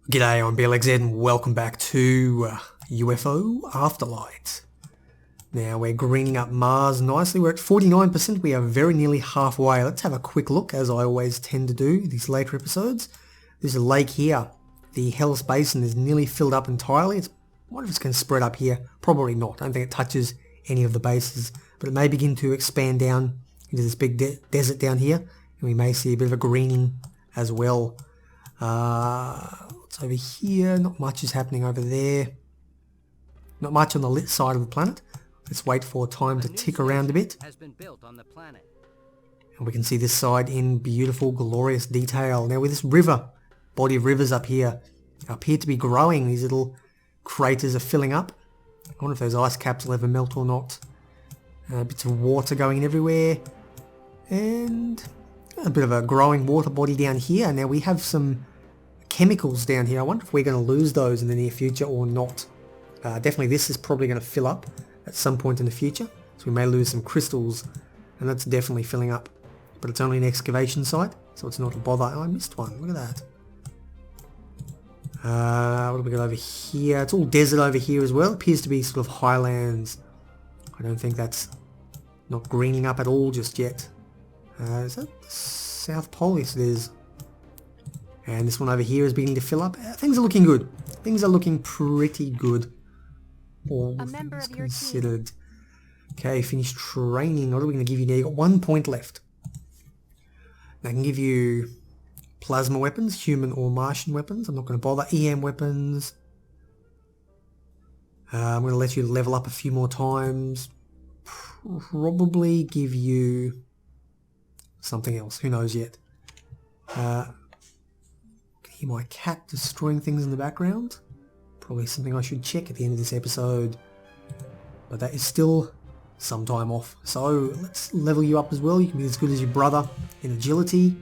G'day, I'm BLXZ and welcome back to UFO Afterlight. Now we're greening up Mars nicely. We're at 49%. We are very nearly halfway. Let's have a quick look, as I always tend to do these later episodes. There's a lake here. The Hellas Basin is nearly filled up entirely. I wonder if it's going to spread up here. Probably not. I don't think it touches any of the bases. But it may begin to expand down into this big desert down here. And we may see a bit of a greening as well. What's over here? Not much is happening over there. Not much on the lit side of the planet. Let's wait for time to tick around a bit. And we can see this side in beautiful, glorious detail. Now with this river, body of rivers up here, appear to be growing. These little craters are filling up. I wonder if those ice caps will ever melt or not. Bits of water going everywhere. And a bit of a growing water body down here. Now we have some chemicals down here. I wonder if we're going to lose those in the near future or not. Definitely this is probably going to fill up at some point in the future. So we may lose some crystals, and that's definitely filling up. But it's only an excavation site, so it's not a bother. Oh, I missed one. Look at that. What do we got over here? It's all desert over here as well. It appears to be sort of highlands. I don't think that's not greening up at all just yet. Is that the South Pole? Yes, it is. And this one over here is beginning to fill up. Things are looking good. Things are looking pretty good. All things considered. Okay, finish training. What are we going to give you now? You've got 1 point left. Now I can give you plasma weapons, human or Martian weapons. I'm not going to bother. EM weapons. I'm going to let you level up a few more times. Probably give you something else. Who knows yet? Can hear my cat destroying things in the background. Probably something I should check at the end of this episode. But that is still some time off. So let's level you up as well. You can be as good as your brother in agility.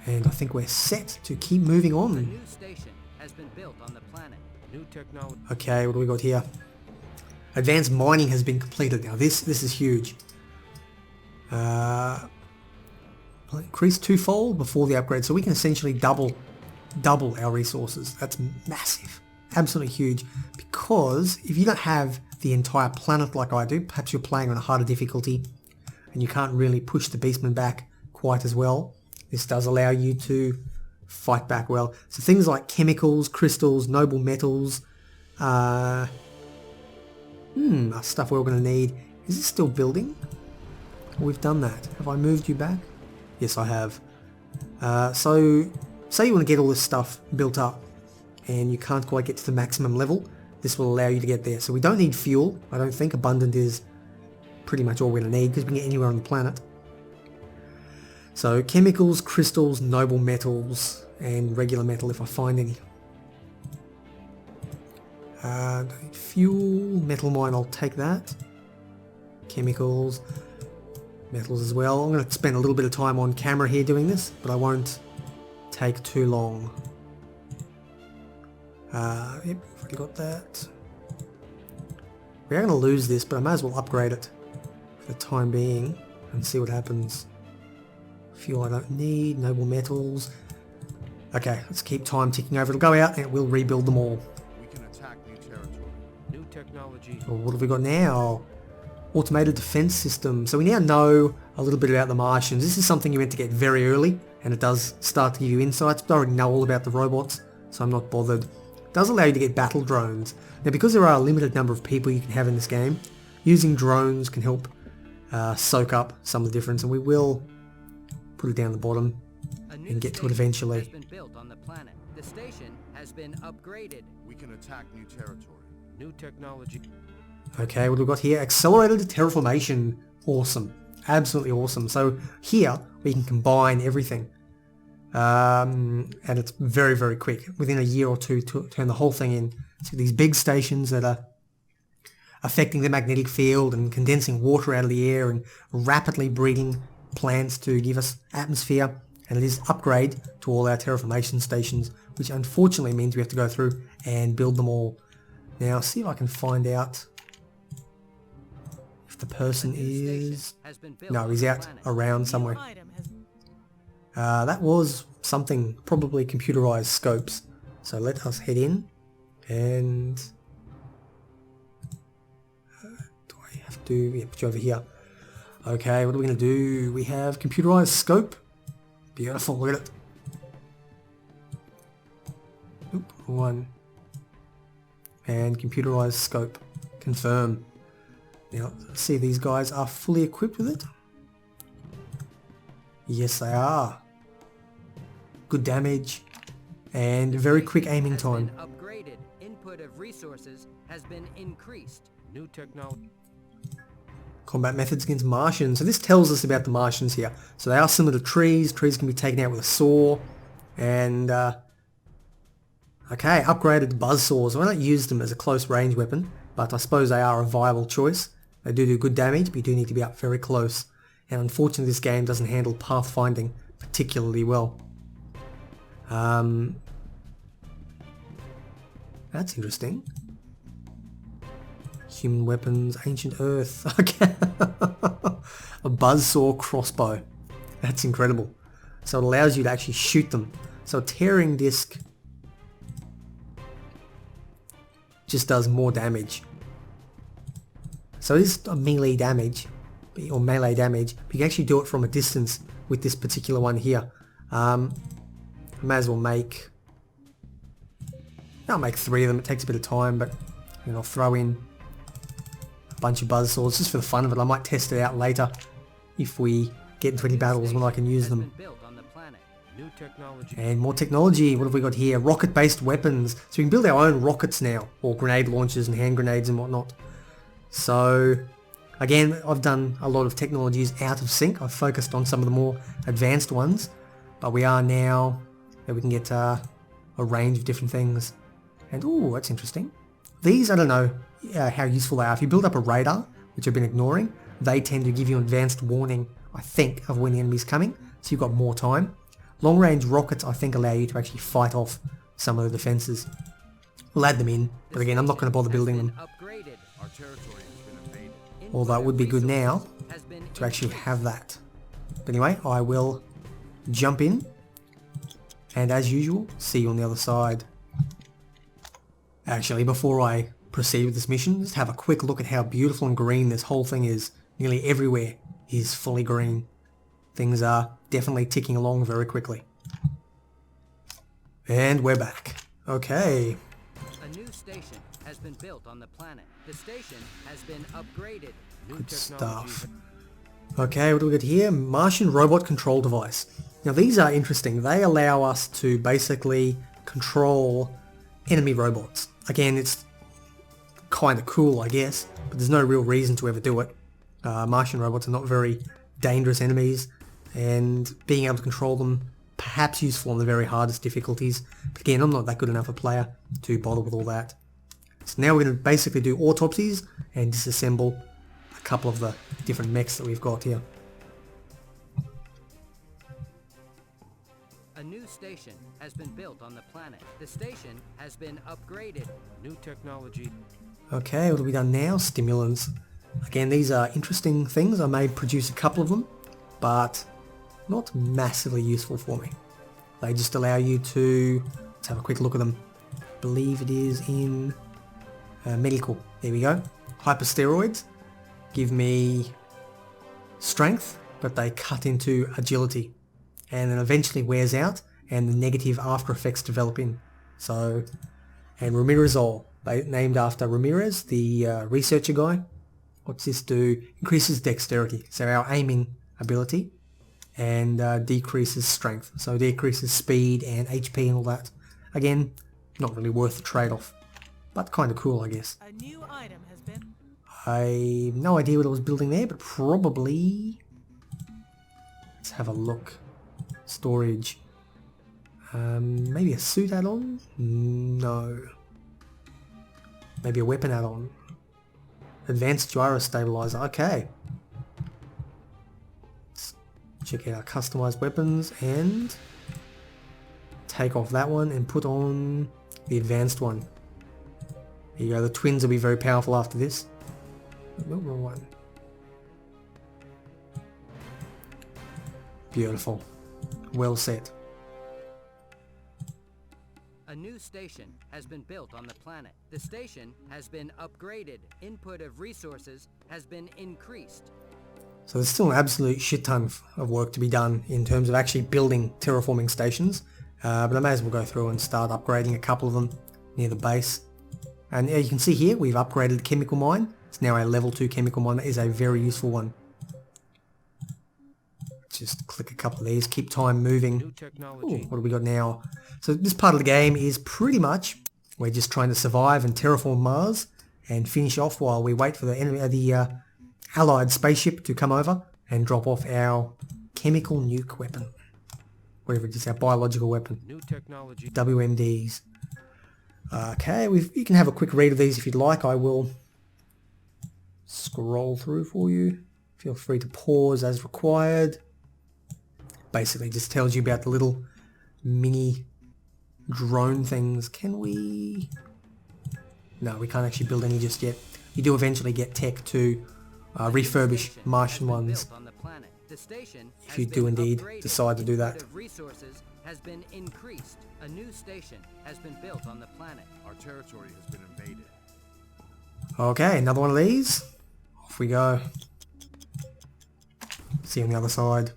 And I think we're set to keep moving on. A new station has been built on the planet. New technology. Okay, what do we got here? Advanced mining has been completed. Now this is huge. Increase twofold before the upgrade, so we can essentially double our resources. That's massive, absolutely huge, because if you don't have the entire planet like I do, perhaps you're playing on a harder difficulty and you can't really push the beastmen back quite as well. This does allow you to fight back well. So things like chemicals, crystals, noble metals, stuff we're going to need. Is it still building? We've done that. Have I moved you back? Yes, I have. So, say you want to get all this stuff built up and you can't quite get to the maximum level, this will allow you to get there. So we don't need fuel. I don't think abundant is pretty much all we're going to need because we can get anywhere on the planet. So chemicals, crystals, noble metals, and regular metal if I find any. Don't need fuel, metal mine, I'll take that. Chemicals, metals as well. I'm going to spend a little bit of time on camera here doing this, but I won't take too long. Yep, already got that. We are going to lose this, but I may as well upgrade it for the time being and see what happens. Fuel I don't need, noble metals. Okay, let's keep time ticking over. It'll go out and we'll rebuild them all. We can attack new territory. New technology. Well, what have we got now? Automated defense system. So we now know a little bit about the Martians. This is something you meant to get very early, and it does start to give you insights, but I already know all about the robots, so I'm not bothered. It does allow you to get battle drones. Now because there are a limited number of people you can have in this game, using drones can help soak up some of the difference, and we will put it down the bottom and get to it eventually. Has been built on the planet. The station has been upgraded. We can attack new territory. New technology. Okay, what have we got here? Accelerated terraformation. Awesome. Absolutely awesome. So here we can combine everything. And it's very, very quick. Within a year or two to turn the whole thing in. So these big stations that are affecting the magnetic field and condensing water out of the air and rapidly breeding plants to give us atmosphere. And it is upgrade to all our terraformation stations, which unfortunately means we have to go through and build them all. Now see if I can find out if the person is... No, he's out around somewhere. That was something, probably computerized scopes. So let us head in and do I have to, yeah, put you over here. Okay, what are we going to do? We have computerized scope. Beautiful, look at it. Oop, one. And computerized scope. Confirm. Now, see, these guys are fully equipped with it. Yes, they are. Good damage and very quick aiming time. Been upgraded. Input of resources has been increased. New technology. Combat methods against Martians. So this tells us about the Martians here. So they are similar to trees. Trees can be taken out with a saw. And, okay, upgraded buzzsaws. I don't use them as a close range weapon, but I suppose they are a viable choice. They do good damage, but you do need to be up very close. And unfortunately this game doesn't handle pathfinding particularly well. That's interesting. Human weapons, ancient earth. Okay. A buzzsaw crossbow. That's incredible. So it allows you to actually shoot them. So a tearing disc just does more damage. So it is a melee damage, or melee damage, but you can actually do it from a distance with this particular one here. I may as well make... I'll make 3 of them, it takes a bit of time, but you know, I'll throw in a bunch of buzzsaws just for the fun of it. I might test it out later if we get into any battles when I can use them. New technology. And more technology. What have we got here? Rocket-based weapons. So we can build our own rockets now, or grenade launchers and hand grenades and whatnot. So again, I've done a lot of technologies out of sync. I've focused on some of the more advanced ones, but we are now that we can get a range of different things. And ooh, that's interesting. These, I don't know how useful they are. If you build up a radar, which I've been ignoring, they tend to give you an advanced warning, I think, of when the enemy's coming, so you've got more time. Long-range rockets, I think, allow you to actually fight off some of the defences. We'll add them in, but again, I'm not going to bother building them. Our territory has been invaded. Although it would be good now to actually have that. But anyway, I will jump in, and as usual, see you on the other side. Actually, before I proceed with this mission, just have a quick look at how beautiful and green this whole thing is. Nearly everywhere is fully green. Things are definitely ticking along very quickly. And we're back. Okay. A new station has been built on the planet. The station has been upgraded. Good stuff. Okay, what do we got here? Martian robot control device. Now these are interesting. They allow us to basically control enemy robots. Again, it's kind of cool, I guess, but there's no real reason to ever do it. Martian robots are not very dangerous enemies, and being able to control them perhaps useful on the very hardest difficulties. But again, I'm not that good enough a player to bother with all that. So now we're going to basically do autopsies and disassemble a couple of the different mechs that we've got here. A new station has been built on the planet. The station has been upgraded. New technology. Okay, what have we done now? Stimulants. Again, these are interesting things. I may produce a couple of them, but not massively useful for me. They just allow you to... Let's have a quick look at them. I believe it is in medical. There we go. Hypersteroids give me strength, but they cut into agility, and then eventually wears out, and the negative after effects develop in. So, and Ramirazole, named after Ramirez, the researcher guy. What's this do? Increases dexterity, so our aiming ability, and decreases strength, so decreases speed and HP and all that. Again, not really worth the trade-off, but kind of cool, I guess. A new item has been... I have no idea what I was building there, but probably... Let's have a look. Storage. Maybe a suit add-on? No. Maybe a weapon add-on. Advanced gyro stabilizer. Okay. Let's check out our customized weapons and take off that one and put on the advanced one. Here you go. The twins will be very powerful after this. No, wrong one. Beautiful. Well set. A new station has been built on the planet. The station has been upgraded. Input of resources has been increased. So there's still an absolute shit ton of work to be done in terms of actually building terraforming stations. But I may as well go through and start upgrading a couple of them near the base. And you can see here we've upgraded the chemical mine. It's now a level 2 chemical mine. That is a very useful one. Just click a couple of these, keep time moving. New technology. Ooh, what do we got now? So this part of the game is pretty much we're just trying to survive and terraform Mars and finish off while we wait for the enemy, the allied spaceship to come over and drop off our chemical nuke weapon. Whatever it is, our biological weapon. New technology. WMDs. Okay, you can have a quick read of these if you'd like. I will scroll through for you. Feel free to pause as required. Basically just tells you about the little mini drone things. Can we... No, we can't actually build any just yet. You do eventually get tech to refurbish Martian ones. If you do indeed decide to do that. Resources has been increased. A new station has been built on the planet. Our territory has been invaded. Okay, another one of these. Off we go. See you on the other side.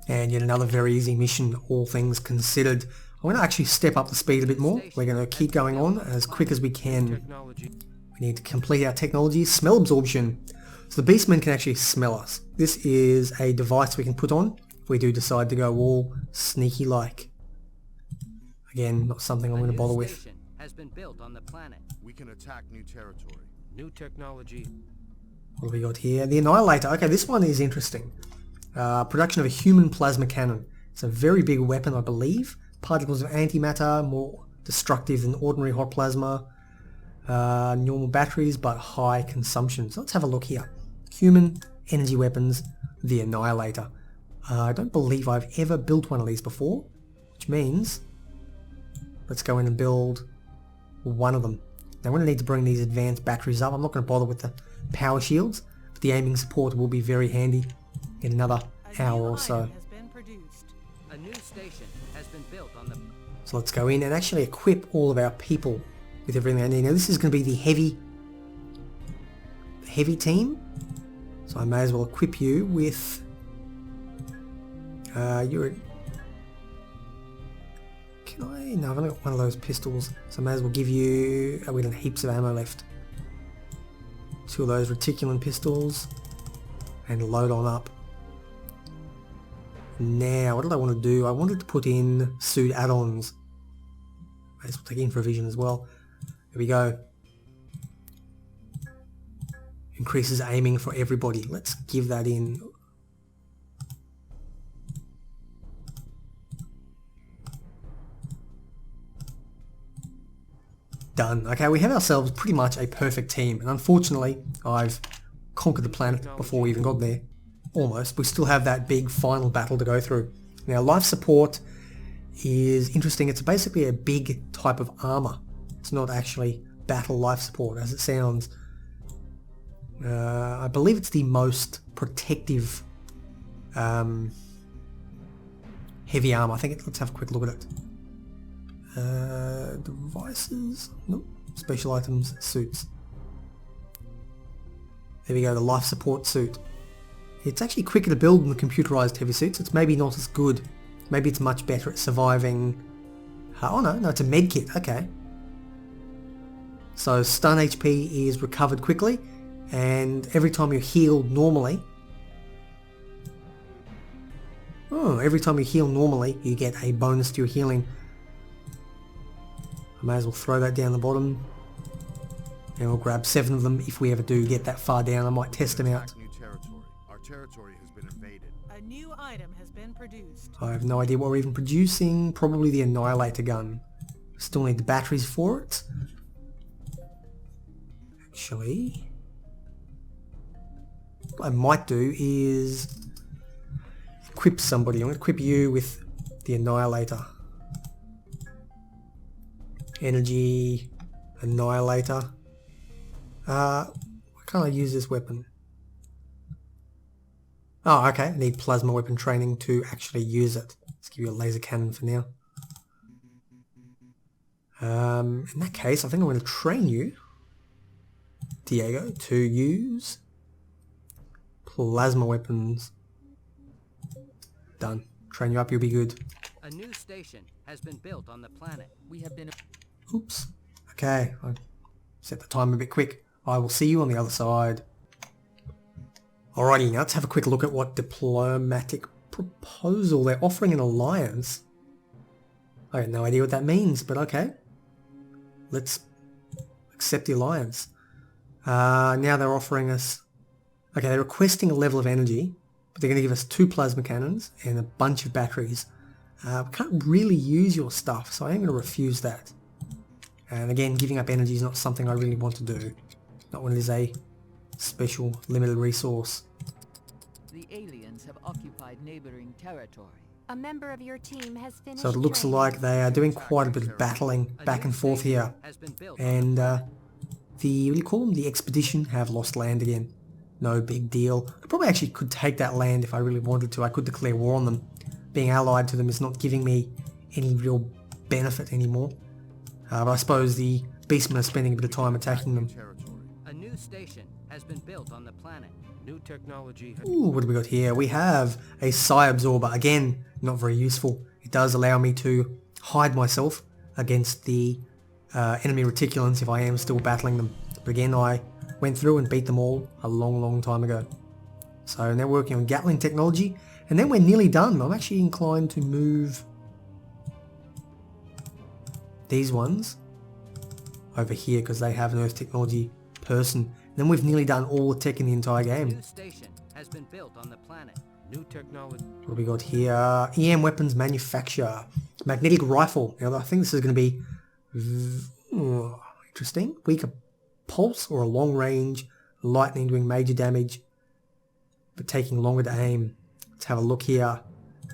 And yet another very easy mission, all things considered. I'm going to actually step up the speed a bit more. We're going to keep going on as quick as we can. Technology. We need to complete our technology. Smell absorption. So the beastmen can actually smell us. This is a device we can put on if we do decide to go all sneaky like. Again, not something I'm going to bother with. Has been built on the planet. We can attack new territory. New technology. What have we got here? The Annihilator. Okay, this one is interesting. Production of a human plasma cannon. It's a very big weapon, I believe. Particles of antimatter, more destructive than ordinary hot plasma. Normal batteries, but high consumption. So let's have a look here. Human energy weapons, the Annihilator. I don't believe I've ever built one of these before, which means let's go in and build one of them. Now we're going to need to bring these advanced batteries up. I'm not going to bother with the power shields, but the aiming support will be very handy in another hour or so. A new station has been built on the... So let's go in and actually equip all of our people with everything they need. Now this is going to be the heavy team, so I may as well equip you with you're... Can I? No, I've only got one of those pistols, so I may as well give you... we don't have heaps of ammo left. 2 of those reticulum pistols and load on up. Now, what did I want to do? I wanted to put in suit add-ons. May as well take infravision as well. There we go. Increases aiming for everybody. Let's give that in. Done. Okay, we have ourselves pretty much a perfect team, and unfortunately I've conquered the planet before we even got there. Almost. We still have that big final battle to go through. Now life support is interesting. It's basically a big type of armor. It's not actually battle life support as it sounds. I believe it's the most protective heavy armor. I think let's have a quick look at it. Devices? Nope. Special items, suits. There we go, the life support suit. It's actually quicker to build than the computerized heavy suits. It's maybe not as good. Maybe it's much better at surviving... Oh no, it's a med kit, okay. So stun HP is recovered quickly, and every time you're healed normally... every time you heal normally, you get a bonus to your healing. I may as well throw that down the bottom. And we'll grab 7 of them if we ever do get that far down. I might test them out. New territory. Our territory has been invaded. A new item has been produced. I have no idea what we're even producing. Probably the Annihilator gun. Still need the batteries for it. Actually, what I might do is equip somebody. I'm going to equip you with the Annihilator. Energy Annihilator. Why can't I use this weapon? Oh, okay. I need plasma weapon training to actually use it. Let's give you a laser cannon for now. In that case, I think I'm going to train you, Diego, to use plasma weapons. Done. Train you up, you'll be good. A new station has been built on the planet. We have been... Oops. Okay, I set the time a bit quick. I will see you on the other side. Alrighty, now let's have a quick look at what diplomatic proposal they're offering an alliance. I have no idea what that means, but okay. Let's accept the alliance. Now they're offering us... Okay, they're requesting a level of energy, but they're going to give us 2 plasma cannons and a bunch of batteries. We can't really use your stuff, so I am going to refuse that. And again, giving up energy is not something I really want to do. Not when it is a special limited resource. The aliens have occupied neighboring territory. A member of your team has finished. So it looks training. like they are doing quite a bit of battling back and forth here. And the, what do you call them? The expedition have lost land again. No big deal. I probably actually could take that land if I really wanted to. I could declare war on them. Being allied to them is not giving me any real benefit anymore. But I suppose the beastmen are spending a bit of time attacking them. A new station has been built on the planet. New technology. Ooh, what do we got here? We have a psi absorber. Again, not very useful. It does allow me to hide myself against the enemy reticulants if I am still battling them. But again, I went through and beat them all a long time ago. So now we're working on Gatling technology, and then we're nearly done. I'm actually inclined to move these ones over here because they have an Earth technology person. Then we've nearly done all the tech in the entire game. New station has been built on the planet. New technology. What do we got here? EM weapons manufacture. Magnetic rifle. Now I think this is going to be interesting. Weaker pulse or a long range lightning doing major damage but taking longer to aim. Let's have a look here.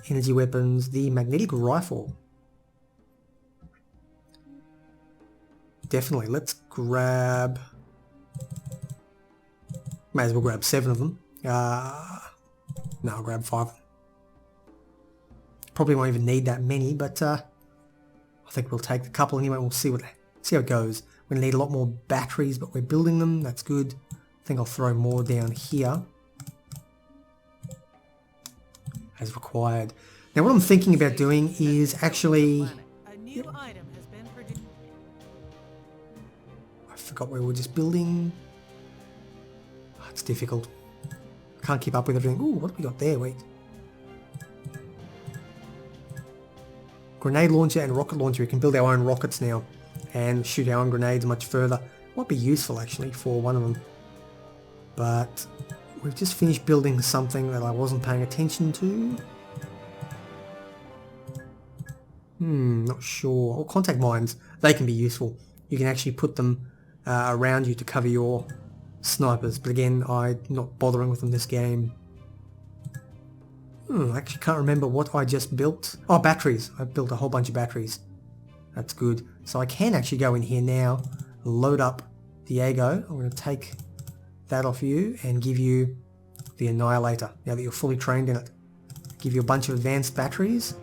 Energy weapons. The magnetic rifle. Definitely. Let's grab... May as well grab 7 of them. No, I'll grab 5. Probably won't even need that many, but I think we'll take the couple anyway. We'll see how it goes. We're going to need a lot more batteries, but we're building them. That's good. I think I'll throw more down here as required. Now what I'm thinking about doing is actually... A new item has been produced. I forgot where we were just building. Oh, it's difficult. I can't keep up with everything. Ooh, what have we got there? Wait. Grenade launcher and rocket launcher. We can build our own rockets now and shoot our own grenades much further. Might be useful actually for one of them. But we've just finished building something that I wasn't paying attention to. Not sure. Or contact mines. They can be useful. You can actually put them around you to cover your snipers. But again, I'm not bothering with them this game. I actually can't remember what I just built. Oh, batteries. I built a whole bunch of batteries. That's good. So I can actually go in here now, load up Diego. I'm going to take that off you and give you the Annihilator, now that you're fully trained in it. Give you a bunch of advanced batteries.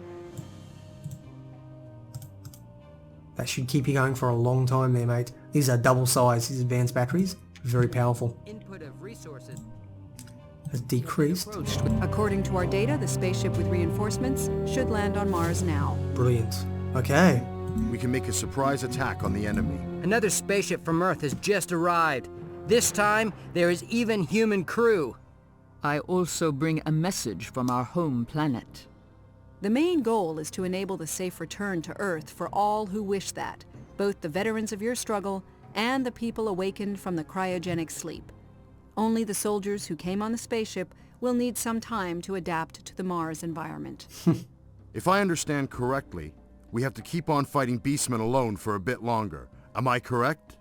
That should keep you going for a long time there, mate. These are double size, these advanced batteries. Very powerful. Input of resources Has decreased. According to our data, the spaceship with reinforcements should land on Mars now. Brilliant. Okay. We can make a surprise attack on the enemy. Another spaceship from Earth has just arrived. This time, there is even human crew. I also bring a message from our home planet. The main goal is to enable the safe return to Earth for all who wish that, both the veterans of your struggle and the people awakened from the cryogenic sleep. Only the soldiers who came on the spaceship will need some time to adapt to the Mars environment. If I understand correctly, we have to keep on fighting beastmen alone for a bit longer. Am I correct?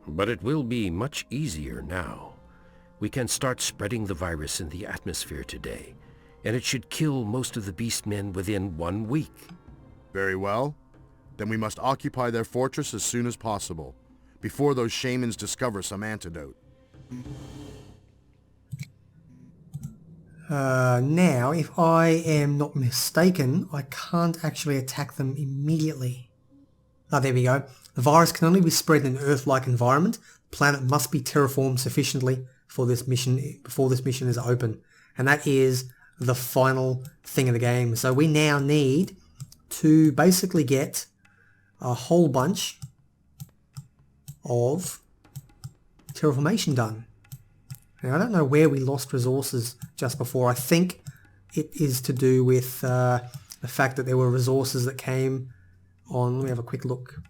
But it will be much easier now. We can start spreading the virus in the atmosphere today, and it should kill most of the beastmen within 1 week. Very well. Then we must occupy their fortress as soon as possible, before those shamans discover some antidote. Now, if I am not mistaken, I can't actually attack them immediately. Ah, there we go. The virus can only be spread in an Earth-like environment. The planet must be terraformed sufficiently for this mission before this mission is open. And that is the final thing of the game. So we now need to basically get a whole bunch of terraformation done. Now, I don't know where we lost resources just before. I think it is to do with the fact that there were resources that came on. Let me have a quick look.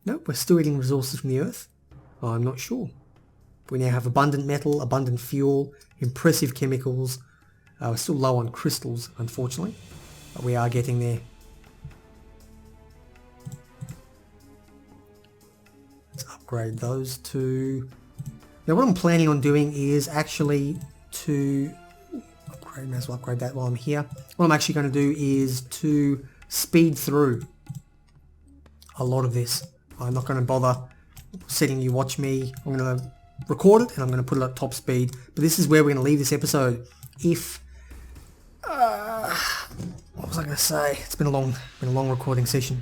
Nope, we're still getting resources from the Earth. I'm not sure. We now have abundant metal, abundant fuel, impressive chemicals. We're still low on crystals, unfortunately, but we are getting there. Let's upgrade those two. Now what I'm planning on doing is actually to upgrade, may as well upgrade that while I'm here. What I'm actually going to do is to speed through a lot of this. I'm not going to bother setting you watch me. I'm going to record it and I'm going to put it at top speed. But this is where we're going to leave this episode. If what was I going to say? It's been a long recording session.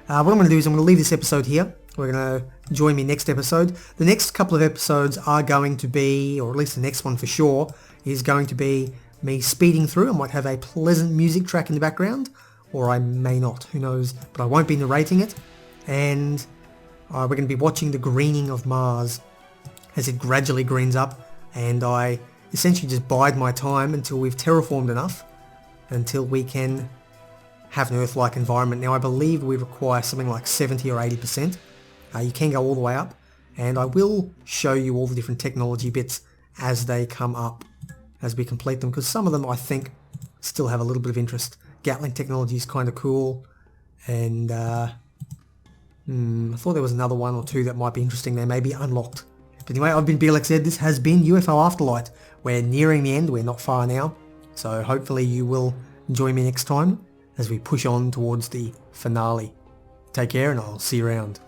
What I'm going to do is I'm going to leave this episode here. We're going to join me next episode. The next couple of episodes are going to be, or at least the next one for sure, is going to be me speeding through. I might have a pleasant music track in the background, or I may not, who knows, but I won't be narrating it. And we're going to be watching the greening of Mars as it gradually greens up, and I essentially just bide my time until we've terraformed enough, until we can have an Earth-like environment. Now I believe we require something like 70 or 80%. You can go all the way up, and I will show you all the different technology bits as they come up, as we complete them, because some of them I think still have a little bit of interest. Gatling technology is kind of cool, and I thought there was another one or two that might be interesting. They may be unlocked. But anyway, I've been BLXZ. This has been UFO Afterlight. We're nearing the end. We're not far now. So hopefully you will join me next time as we push on towards the finale. Take care, and I'll see you around.